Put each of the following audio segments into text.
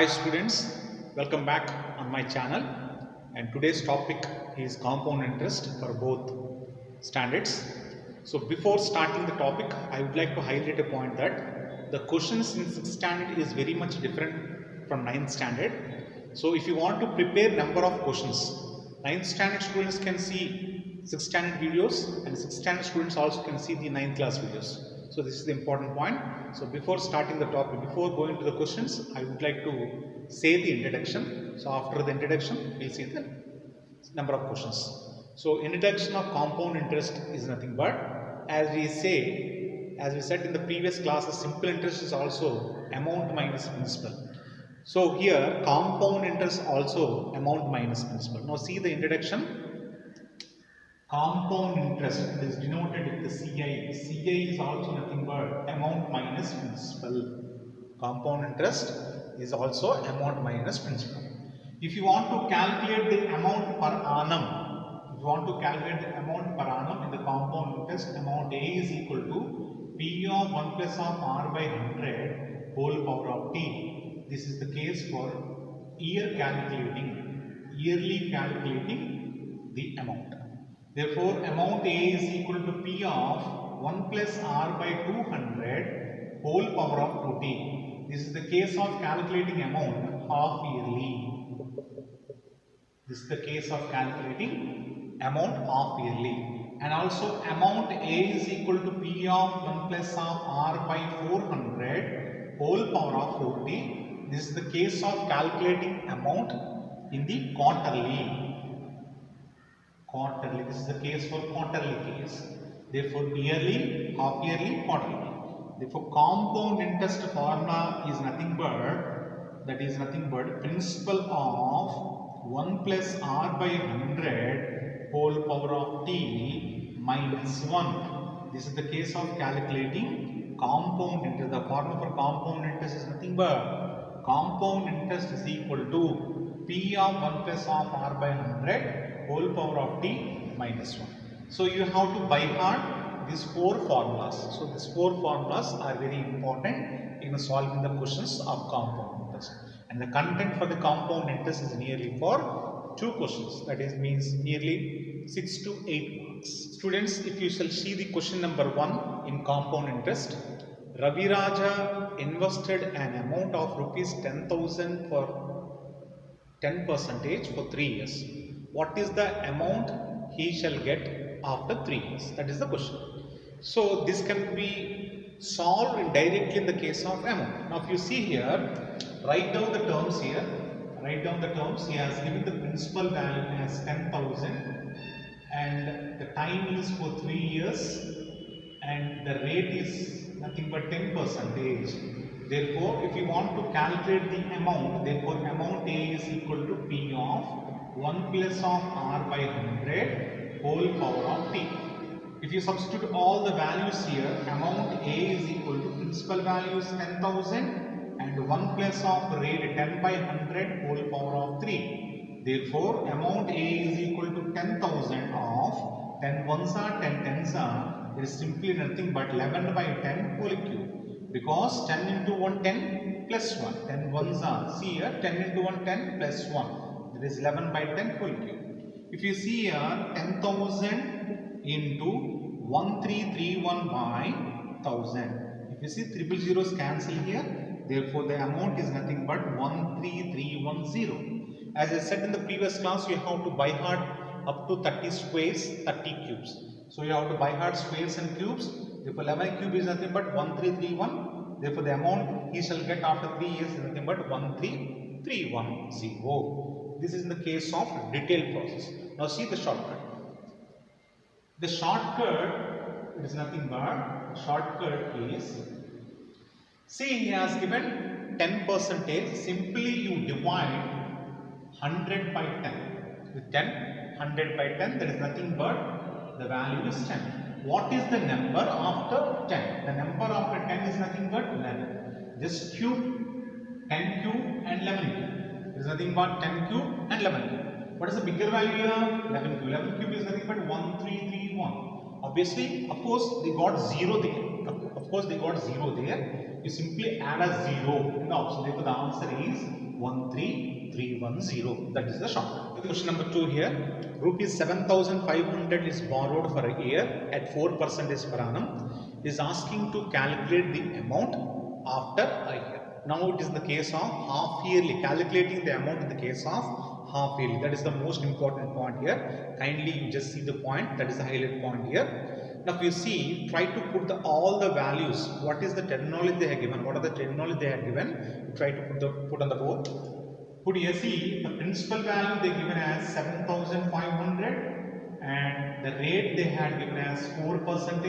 Hi students, welcome back on my channel, and today's topic is compound interest for both standards. So before starting the topic, I would like to highlight a point that the questions in 6th standard is very much different from 9th standard. So if you want to prepare number of questions, 9th standard students can see 6th standard videos and 6th standard students also can see the 9th class videos. So this is the important point. So before starting the topic, before going to the questions, I would like to say the introduction. So after the introduction, we'll see the number of questions. So introduction of compound interest is nothing but, as we said in the previous classes, simple interest is also amount minus principal. So here compound interest also amount minus principal. Now see the introduction. Compound interest is denoted with the CI. CI is also nothing but amount minus principal. Compound interest is also amount minus principal. If you want to calculate the amount per annum, in the compound interest, amount A is equal to P of 1 plus of R by 100 whole power of T. This is the case for yearly calculating the amount. Therefore, amount A is equal to P of 1 plus R by 200 whole power of 2T. This is the case of calculating amount half yearly. And also amount A is equal to P of 1 plus of R by 400 whole power of 4T. This is the case of calculating amount in the quarterly. This is the case for quarterly case. Therefore, yearly, half yearly, quarterly. Therefore, compound interest formula is nothing but principal of 1 plus R by 100 whole power of T minus 1. This is the case of calculating compound interest. The formula for compound interest is nothing but compound interest is equal to P of 1 plus of R by 100 whole power of T minus 1. So you have to by heart these 4 formulas. So these 4 formulas are very important in solving the questions of compound interest. And the content for the compound interest is nearly for 2 questions. That is means nearly 6 to 8 marks. Students, if you shall see the question number 1 in compound interest, Ravi Raja invested an amount of rupees 10,000 for 10% for 3 years. What is the amount he shall get after 3 years? That is the question. So this can be solved directly in the case of amount. Now if you see here, write down the terms here. He has given the principal value as 10,000 and the time is for 3 years and the rate is nothing but 10%. Therefore, if you want to calculate the amount, therefore amount A is equal to P of 1 plus of R by 100 whole power of T. If you substitute all the values here, amount A is equal to principal value is 10,000 and 1 plus of rate 10 by 100 whole power of 3. Therefore, amount A is equal to 10,000 of 10 ones are 10 tens are. It is simply nothing but 11 by 10 whole cube. Because 10 into 1 10 plus 1. 10 ones are, see here, 10 into 1 10 plus 1. That is 11 by 10 whole cube. If you see here, 10,000 into 1331 by 1000. If you see triple zeros cancel here, therefore the amount is nothing but 13310. As I said in the previous class, you have to by heart up to 30 squares, 30 cubes. So you have to by heart squares and cubes. Therefore 11 cube is nothing but 1331. Therefore the amount he shall get after 3 years is nothing but 13310. This is in the case of detailed process. Now see the shortcut. The shortcut is nothing but see he has given 10%. Simply you divide 100 by 10. With 100 by 10, there is nothing but the value is 10. What is the number after 10? The number after 10 is nothing but 11. Just cube, 10 cube and 11 cube. There is nothing but 10 cube and 11 cube. What is the bigger value here? 11 cube. 11 cube is nothing but 1331. Obviously, of course, they got 0 there. You simply add a 0 in the option. Therefore, the answer is 13310. That is the shortcut. Question number 2 here. Rupees 7,500 is borrowed for a year at 4% per annum. Is asking to calculate the amount after a year. Now it is the case of half yearly. Calculating the amount in the case of half yearly. That is the most important point here. Kindly you just see the point. That is the highlight point here. Now if you see, try to put all the values. What is the terminology they have given? What are the terminology they have given? Try to put on the board. Put here, see the principal value they given as 7,500 and the rate they had given as 4%.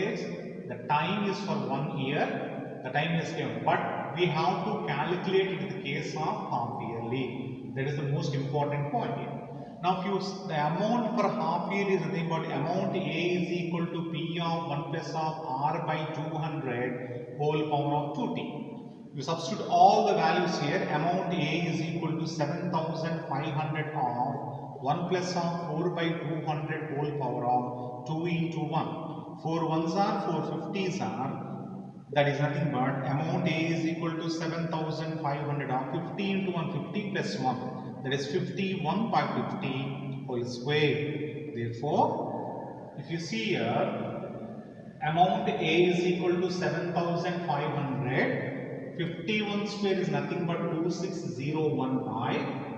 The time is for 1 year. The time is given, but we have to calculate it in the case of half yearly. That is the most important point here. Now, if the amount for half year is nothing but amount A is equal to P of 1 plus of R by 200 whole power of 2t. You substitute all the values here. Amount A is equal to 7,500 of 1 plus of 4 by 200 whole power of 2 into 1. 4 ones are 4 50s are. That is nothing but amount A is equal to 7,500 of 50 into 150 plus 1. That is 51 by 50 whole square. Therefore, if you see here, amount A is equal to 7,500. 51 square is nothing but 2601 by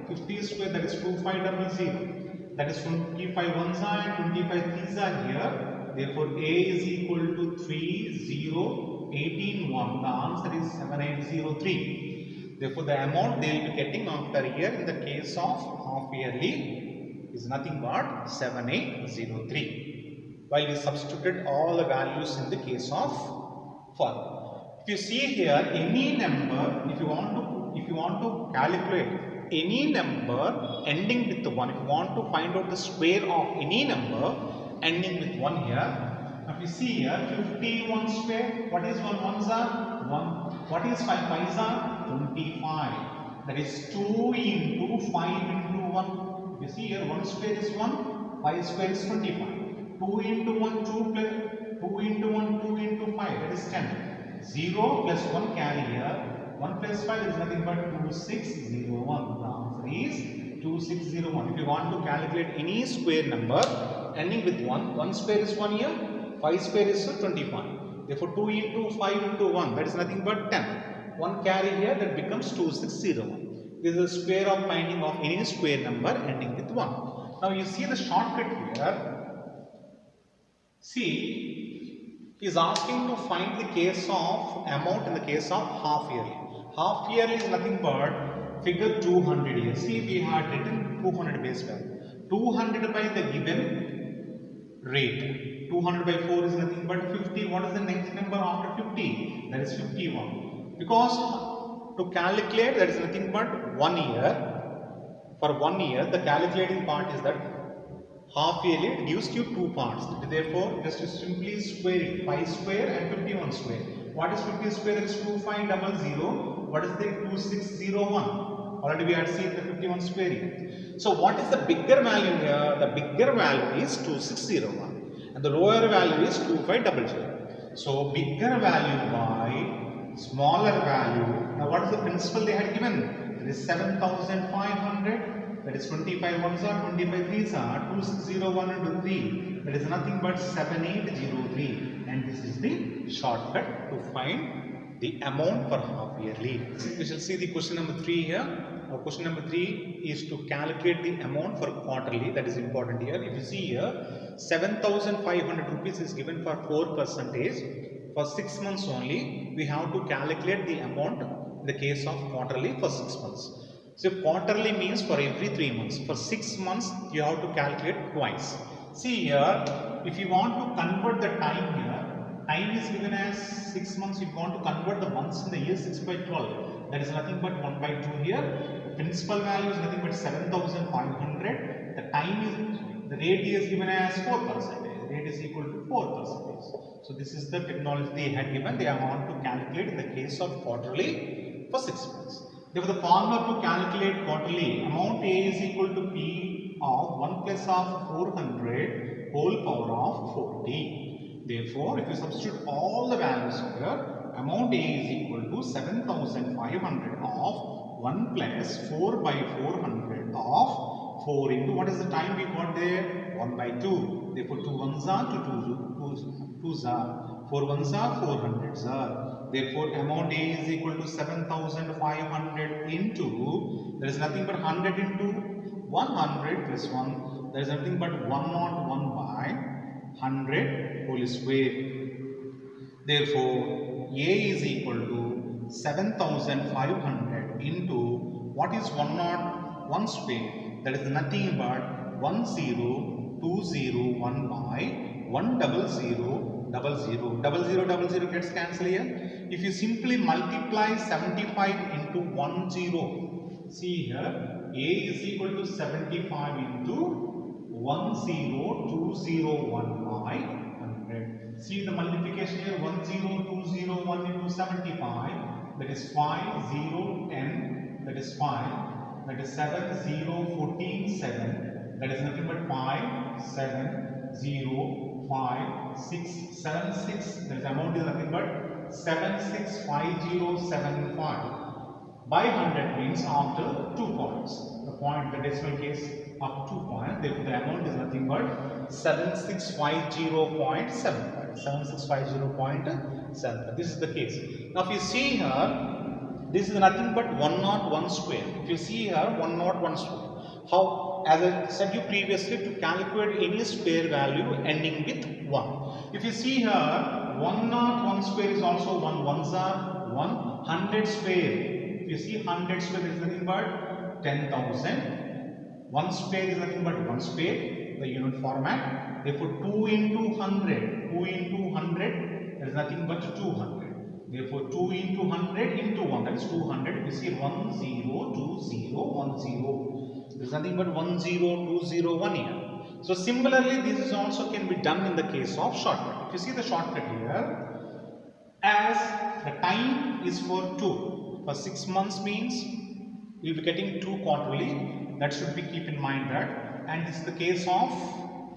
50 square, that is 2500. That is 25 ones are and 25 threes are here. Therefore, A is equal to 30181. The answer is 7803. Therefore, the amount they will be getting after a year in the case of half yearly is nothing but 7803. While we substituted all the values in the case of for. If you see here, any number, if you want to calculate any number ending with 1, if you want to find out the square of any number ending with 1 here. Now if you see here, 51 square, what is 1 ones are? 1. What is 5 5s are? 25. That is 2 into 5 into 1. If you see here, 1 square is 1, 5 square is 25. 2 into 1, 2 plus 2 into 1, 2 into 5, that is 10. 0 plus 1 carry here. 1 plus 5 is nothing but 2601. The answer is 2601. If you want to calculate any square number ending with 1, 1 square is 1 here, 5 square is 25. Therefore, 2 into 5 into 1, that is nothing but 10. 1 carry here, that becomes 2601. This is the square of finding of any square number ending with 1. Now, you see the shortcut here. See, is asking to find the case of amount in the case of half yearly. Half yearly is nothing but figure 200 here. See, we had written 200 base value. 200 by the given rate. 200 by 4 is nothing but 50. What is the next number after 50? That is 51. Because to calculate, that is nothing but 1 year. For 1 year, the calculating part is that half yearly, it gives you 2 parts. Therefore, just to simply square it, 5 square and 51 square. What is 50 square? That is 2500. What is the 2601? Already we had seen the 51 square here. So, what is the bigger value here? The bigger value is 2601 and the lower value is 2500. So, bigger value by smaller value. Now, what is the principal they had given? It is 7,500. That is 25 ones are, 25 threes are, 2601 into 3. That is nothing but 7803. And this is the shortcut to find the amount for half yearly. We shall see the question number 3 here. Now, question number 3 is to calculate the amount for quarterly. That is important here. If you see here, 7,500 rupees is given for 4%. For 6 months only, we have to calculate the amount in the case of quarterly for 6 months. So, quarterly means for every 3 months. For 6 months, you have to calculate twice. See here, if you want to convert the time here, time is given as 6 months. If you want to convert the months in the year 6 by 12, that is nothing but 1 by 2 here. The principal value is nothing but 7,500. The time is, the rate is given as 4%. The rate is equal to 4%. So, this is the technology they had given. They want to calculate in the case of quarterly for 6 months. Therefore, the formula to calculate quarterly, amount A is equal to P of 1 plus of 400 whole power of 40. Therefore, if you substitute all the values here, amount A is equal to 7,500 of 1 plus 4 by 400 of 4 into what is the time we got there? 1 by 2. Therefore 2 ones are 2 are 4 ones are 400s are. Therefore amount A is equal to 7,500 into, there is nothing but 100 into 100 plus 1. There is nothing but 101 by 100 whole square. Therefore, A is equal to 7,500 into what is 101 square? That is nothing but 10,201 by 100,000. 0000 gets cancelled here. If you simply multiply 75 into 10, see here, A is equal to 75 into 10,201 by 100. See the multiplication here, 10,201 into 75, that is 5,010, that is 5, that is 7,014, 7, that is nothing but 5, 7, 0, 5, 6, 7, 6, that is amount is nothing but 765075. By 100 means after 2 points. The point, the decimal case of 2 points, therefore the amount is nothing but 7650.75. 7650.75. This is the case. Now if you see here, this is nothing but 101 square. If you see here, 101 square. How, as I said you previously, to calculate any square value ending with 1. If you see here, 101 square is also 1 ones are 100 square. If you see 100 square is nothing but 10,000. 1 square is nothing but 1 square, the unit format. Therefore 2 into 100, 2 into 100, that is nothing but 200. Therefore 2 into 100 into 1, that is 200. We see 10, 20, 10. There is nothing but 10201 here. So similarly, this is also can be done in the case of shortcut. If you see the shortcut here, as the time is for 2. For 6 months means we will be getting 2 quarterly. That should be keep in mind that. And this is the case of,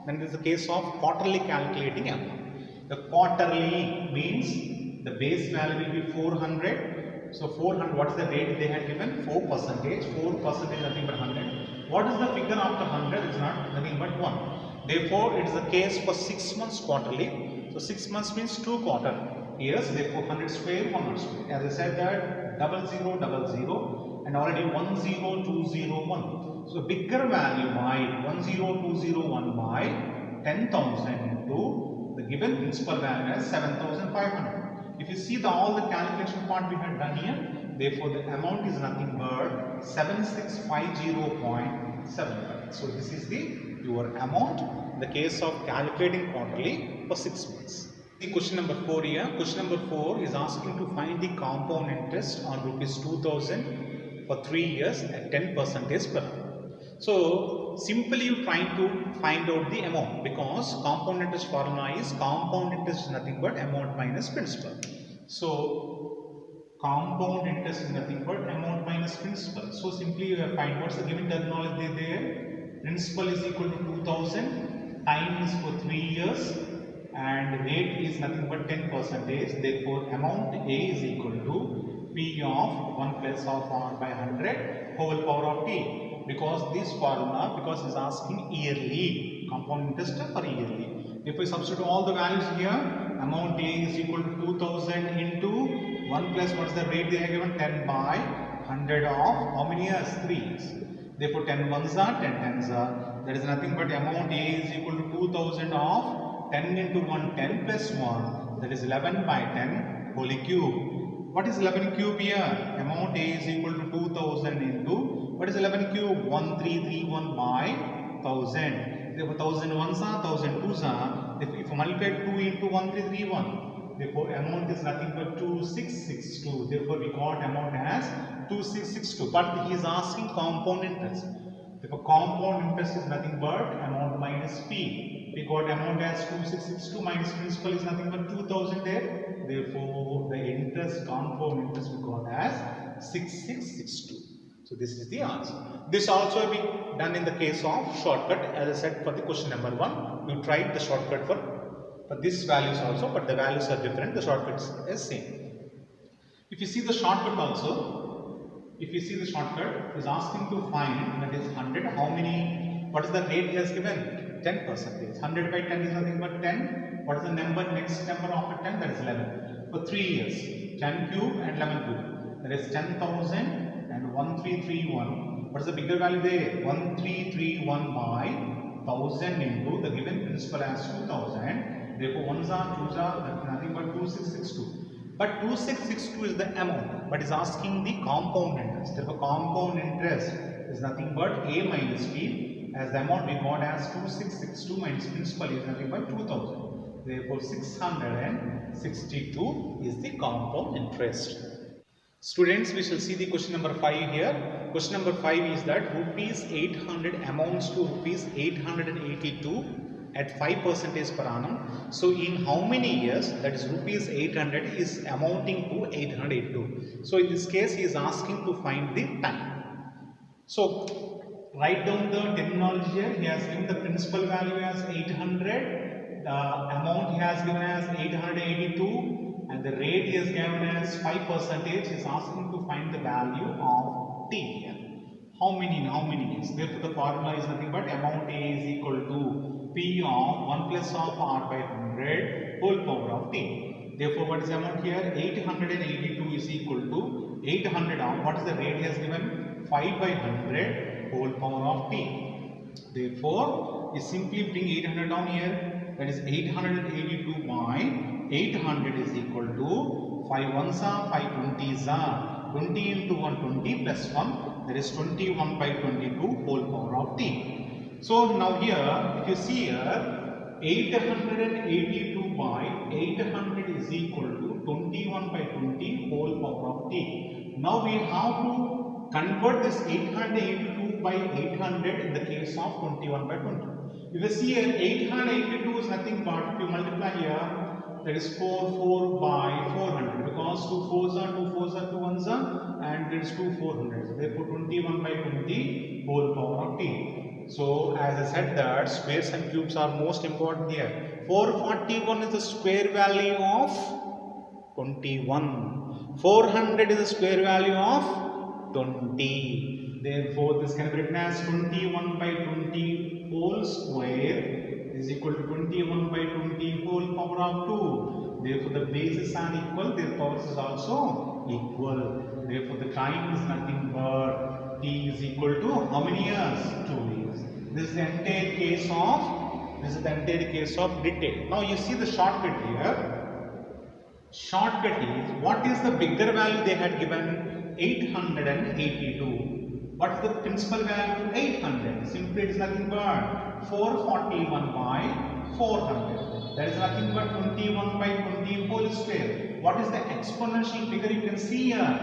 when this is the case of quarterly calculating amount. The quarterly means the base value will be 400. So 400, what is the rate they had given? 4%. 4% is nothing but 100. What is the figure after 100? It's not nothing but 1. Therefore, it is the case for 6 months quarterly. So 6 months means 2 quarter years. Therefore, 100 square, 100 square. As I said that 0000 and already 10201. So bigger value by 10201 by 10,000 into the given principal value as 7,500. If you see all the calculation part we had done here, therefore the amount is nothing but 7650.75. So this is your amount in the case of calculating quarterly for 6 months. The question number 4 here. Question number 4 is asking to find the compound interest on rupees 2000 for 3 years at 10% per annum. So simply you trying to find out the amount, because compound interest formula is compound interest is nothing but amount minus principal. So compound interest is nothing but amount minus principal. So simply you find what's the given terminology there. Principal is equal to 2000, time is for 3 years, and rate is nothing but 10%. Therefore amount A is equal to P of 1 plus of R by 100 whole power of T. Because this formula, because it's asking yearly, compound interest for yearly. If we substitute all the values here, amount A is equal to 2000 into 1 plus what's the rate they have given, 10 by 100 of how many years? 3 years. Therefore 10 ones are 10 tens are. That is nothing but amount A is equal to 2000 of 10 into 1, 10 plus 1, that is 11 by 10 whole cube. What is 11 cube here? Amount A is equal to 2000 into, what is 11 cube? 1331 by 1000. Therefore 1000 ones are, 1000 twos are. If you multiply 2 into 1331, therefore amount is nothing but 2662. Therefore we got amount as 2662. But he is asking compound interest. Therefore compound interest is nothing but amount minus P. We got amount as 2662 minus principal is nothing but 2000 there. Therefore the interest, compound interest we got as 6662. So this is the answer. This also will be done in the case of shortcut. As I said, for the question number 1, you tried the shortcut for these values also, but the values are different. The shortcut is same. If you see the shortcut also, If you see the shortcut, is asking to find, that is 100, how many, what is the rate he has given? 10%. 100 by 10 is nothing but 10. What is the number, next number after 10? That is 11. For 3 years, 10 cube and 11 cube. That is 10,000 and 1331. What is the bigger value there? 1331 by 1000 into the given principal as 2000. Therefore, 1s are 2s are, that is nothing but 2662. But 2662 is the amount, but is asking the compound interest. Therefore, compound interest is nothing but A minus B, as the amount we got as 2662 minus principal is nothing but 2000. Therefore, 662 is the compound interest. Students, we shall see the question number 5 here. Question number 5 is that rupees 800 amounts to rupees 882 at 5% per annum. So in how many years, that is rupees 800 is amounting to 882. So in this case, he is asking to find the time. So write down the terminology here. He has given the principal value as 800, the amount he has given as 882, and the rate he has given as 5%. He is asking to find the value of t here. How many years? Therefore, the formula is nothing but amount A is equal to P of 1 plus of R by 100 whole power of t. Therefore, what is the amount here? 882 is equal to 800 of, what is the rate he has given? 5 by 100 whole power of t. Therefore, you simply bring 800 down here. That is 882 by 800 is equal to 5 ones are 5 20s are 20 into 120 plus 1, that is 21 by 22 whole power of t. So now here, if you see here, 882 by 800 is equal to 21 by 20 whole power of t. Now we have to convert this 882 by 800 in the case of 21 by 20. If you see here, 882 is nothing but, if you multiply here, that is 4 by 400, because 2 4s are 2 4s are 2 1s are, and there is 2 400s. Therefore, 21 by 20 whole power of t. So, as I said that squares and cubes are most important here. 441 is the square value of 21. 400 is the square value of 20. Therefore, this can be written as 21 by 20 whole square is equal to 21 by 20 whole power of 2. Therefore, the bases are equal, their powers is also equal. Therefore, the time is nothing but t is equal to how many years? 2 years. This is the entire case of detail. Now, you see the shortcut here. Shortcut is, what is the bigger value they had given? 882. What is the principal value? 800. Simply it is nothing but 441 by 400. That is nothing but 21 by 20 whole square. What is the exponential figure you can see here?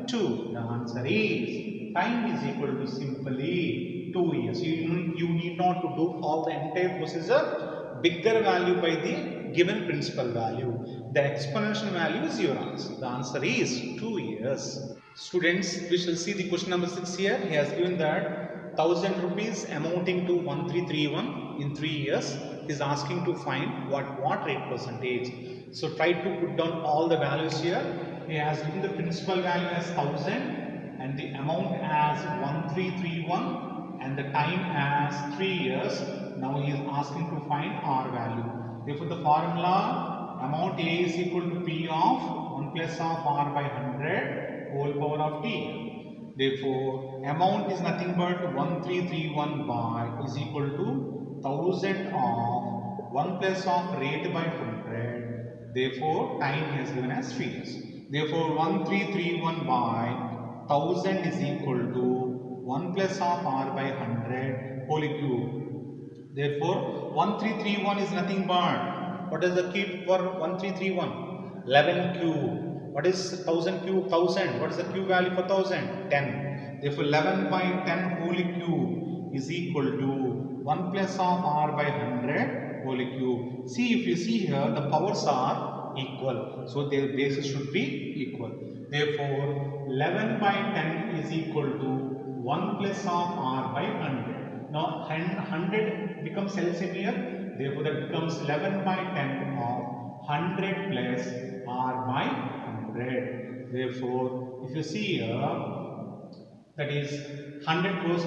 2. The answer is, time is equal to simply 2 years. You need not to do all the entire procedure. Bigger value by the given principal value. The exponential value is your answer. The answer is 2 years. Students, we shall see the question number 6 here. He has given that 1000 rupees amounting to 1331 in 3 years. He is asking to find what rate percentage. So try to put down all the values here. He has given the principal value as 1000 and the amount as 1331 and the time as 3 years. Now he is asking to find R value. Therefore, the formula, amount A is equal to P of 1 plus of R by 100 whole power of t. Therefore, amount is nothing but 1331 by is equal to 1000 of 1 plus of rate by 100. Therefore, time is given as 3 years. Therefore, 1331 by 1000 is equal to 1 plus of R by 100 whole cube. Therefore, 1331 is nothing but, what is the cube for 1331? 11 cube. What is 1000 cube? 1000. What is the cube value for 1000? 10. Therefore, 11 by 10 whole cube is equal to 1 plus of R by 100 whole cube. See, if you see here, the powers are equal. So, their bases should be equal. Therefore, 11 by 10 is equal to 1 plus of R by 100. Now, 100 becomes LCM here. Therefore, that becomes 11 by 10 of 100 plus R by 100. Therefore, if you see here, That is 100 goes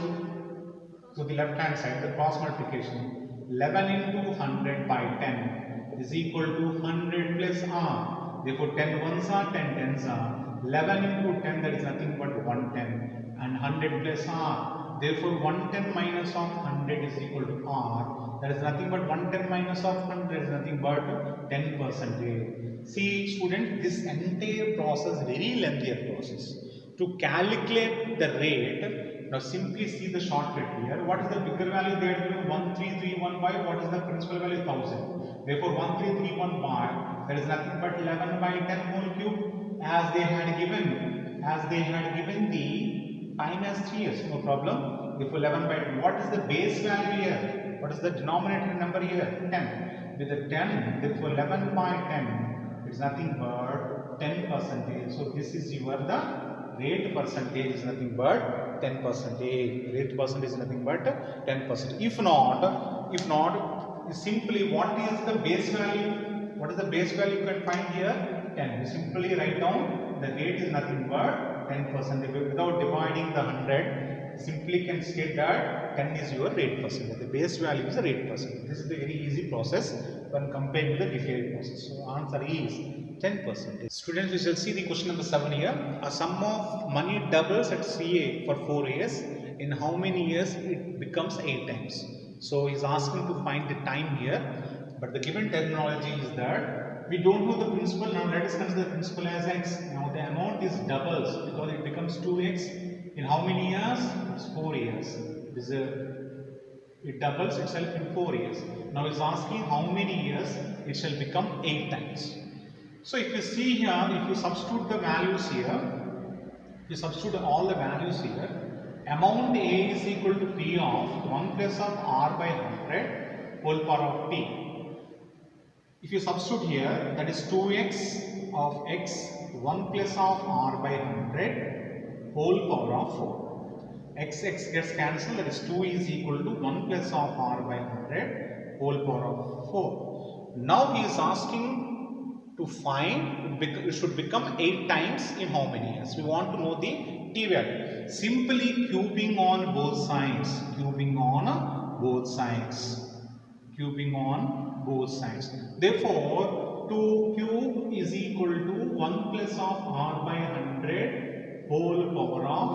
to the left hand side, the cross multiplication. 11 into 100 by 10 is equal to 100 plus r. Therefore 10 ones are 10 tens are. 11 into 10, that is nothing but 110, and 100 plus r. Therefore 110 minus of 100 is equal to r. That is nothing but 110 minus of 100 is nothing but 10%. See student, this entire process, very lengthy process. To calculate the rate, now simply see the shortcut here. What is the bigger value they are given? 13315. What is the principal value? 1000. Therefore 13315, that is nothing but 11 by 10 whole cube, as they had given the time as 3 years. No problem. Therefore 11 by 10. What is the base value here? What is the denominator number here? 10. With the 10, therefore 11 by 10 is nothing but 10%. So this is your the rate percentage is nothing but 10%. Rate percentage is nothing but 10%. If not, simply what is the base value? What is the base value you can find here? 10. You simply write down the rate is nothing but 10%. Without dividing the 100, simply can state that 10 is your rate percentage. The base value is the rate percentage. This is a very easy process when compared with the detailed process. So answer is 10%. Students, we shall see the question number 7 here. A sum of money doubles at CA for 4 years. In how many years it becomes 8 times? So he is asking to find the time here, but the given terminology is that we don't know the principal. Now let us consider the principal as x. Now the amount is doubles because it becomes 2x. In how many years? It's 4 years. It doubles itself in 4 years. Now it's asking how many years it shall become 8 times. So if you see here, if you substitute the values here, if you substitute all the values here, amount A is equal to P of 1 plus of R by 100 whole power of T. If you substitute here, that is 2x of x 1 plus of R by 100 whole power of 4. X gets cancelled, that is 2 is equal to 1 plus of R by 100 whole power of 4. Now he is asking to find, it should become 8 times in how many years? We want to know the t value. Simply cubing on both sides. Cubing on both sides. Cubing on both sides. Therefore, 2 cube is equal to 1 plus of R by 100 whole power of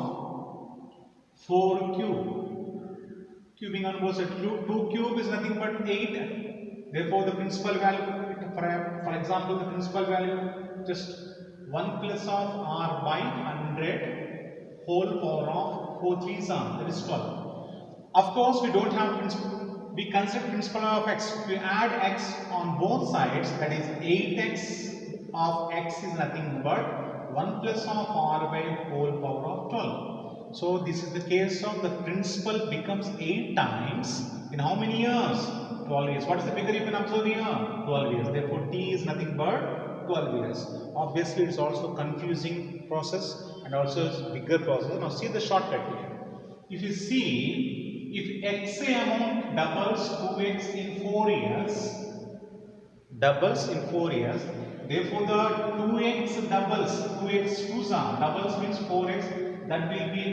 4 cube. Cubing on both sides. 2 cube is nothing but 8. Therefore, the principal value, for example, the principal value just 1 plus of R by 100 whole power of 4 3s are, that is 12. Of course, we don't have principal, we consider principal of x. We add x on both sides, that is 8x of x is nothing but 1 plus of R by whole power of 12. So this is the case of the principal becomes 8 times in how many years? 12 years. What is the figure you can observe here? 12 years. Therefore, T is nothing but 12 years. Obviously, it's also confusing process and also it's bigger process. Now, see the shortcut here. If you see, if x amount doubles 2x in 4 years, therefore the 2x doubles, 2x 2s are, doubles means 4x, that will be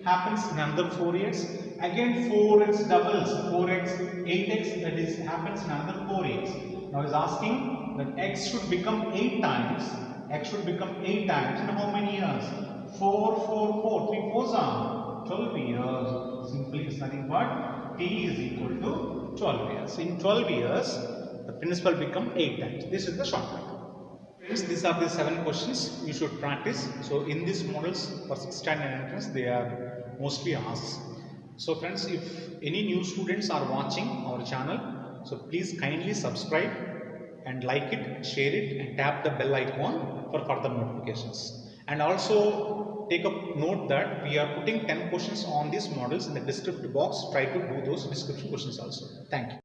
happens in another 4 years. Again 4x doubles, 4x, 8x, that is happens in another 4 years. Now is asking that x should become 8 times, in how many years? 4, 3 4s are 12 years. Simply is nothing but t is equal to 12 years. In 12 years, the principal become 8 times. This is the shortcut. These are the 7 questions you should practice. So in these models for 6th standard entrance, they are mostly asked. So friends, if any new students are watching our channel, so please kindly subscribe and like it, share it and tap the bell icon for further notifications. And also take a note that we are putting 10 questions on these models in the description box. Try to do those description questions also. Thank you.